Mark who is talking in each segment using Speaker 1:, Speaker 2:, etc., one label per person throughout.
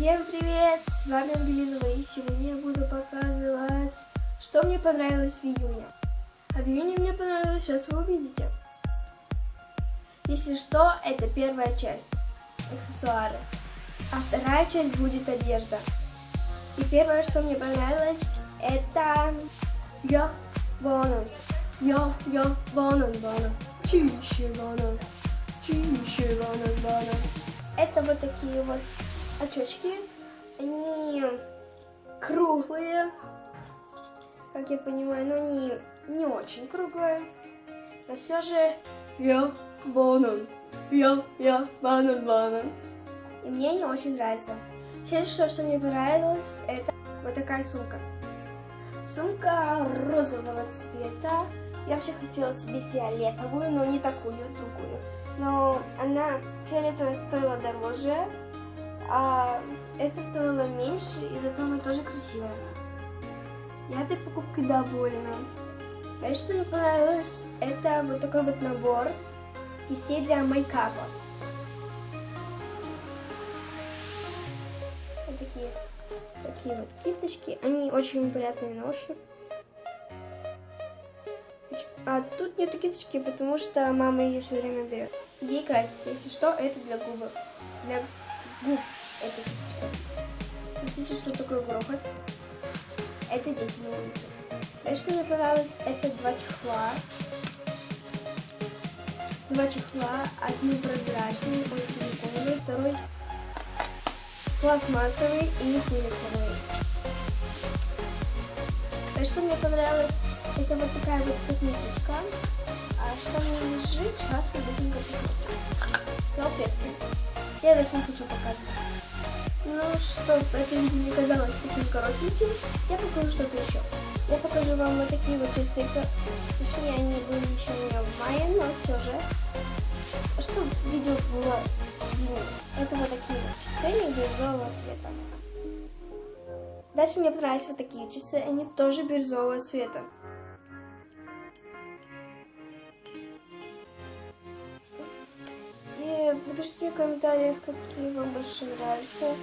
Speaker 1: Всем привет! С вами Ангелина, и сегодня я буду показывать, что мне понравилось в июне. А в июне мне понравилось, сейчас вы увидите. Если что, это первая часть, аксессуары. А вторая часть будет одежда. И первое, что мне понравилось, это я Банан. Я Банан. Чище Банан. Это вот такие вот очечки. Они круглые, как я понимаю, но они не очень круглые. Но все же я Банан. Я Банан. И мне они очень нравятся. Следующее, что мне понравилось, это вот такая сумка. Сумка розового цвета. Я вообще хотела себе фиолетовую, но не такую, другую. Но она фиолетовая стоила дороже, а это стоило меньше, и зато она тоже красивая. Я этой покупкой довольна. Дальше, что мне понравилось, это вот такой вот набор кистей для мейкапа. Вот такие вот кисточки, они очень приятные на ощупь. А тут нету кисточки, потому что мама ее все время берет. Ей красится. Если что, это для губ. Для губ эта кисточка. Если что такое грохот, это дети на улице. Дальше, что мне понравилось, это два чехла. Один прозрачный, он силиконовый, второй пластмассовый и не силиконовый. Дальше, что мне понравилось, это вот такая вот косметичка. А что мне лежит, сейчас мы будем посмотреть. Салфетки. Я даже не хочу показывать. Ну, чтобы это видео не казалось таким коротеньким, я покажу что-то еще. Я покажу вам вот такие вот часы. Точнее, они были еще у меня в мае, но все же. Чтобы видео было длиннее. Это вот такие вот часы бирюзового цвета. Дальше мне понравились вот такие часы. Они тоже бирюзового цвета. Напишите мне в комментариях, какие вам больше нравятся.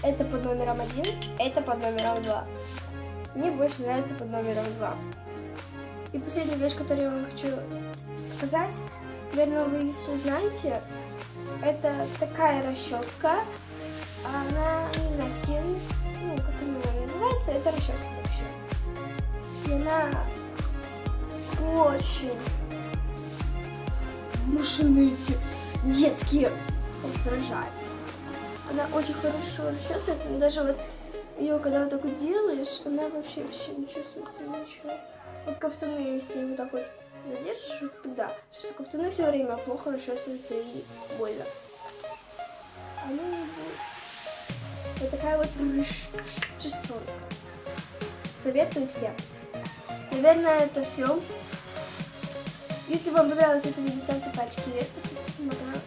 Speaker 1: Это под номером 1, это под номером 2. Мне больше нравится под номером 2. И последняя вещь, которую я вам хочу показать, наверное, вы все знаете. Это такая расческа. Она не знаю, как она называется, это расческа вообще. И она очень машины детские раздражают. Она очень хорошо расчесывается, даже вот ее когда вот так вот делаешь, она вообще не чувствуется ничего. Вот кафтаны, если вот так вот задержишь, да, что кафтаны все время плохо расчесываются и больно. Она не будет. Вот такая вот чесонка. Советую всем. Наверное, это все. Если вам понравилось это видео, ставьте пальчики вверх, подписывайтесь на мой канал.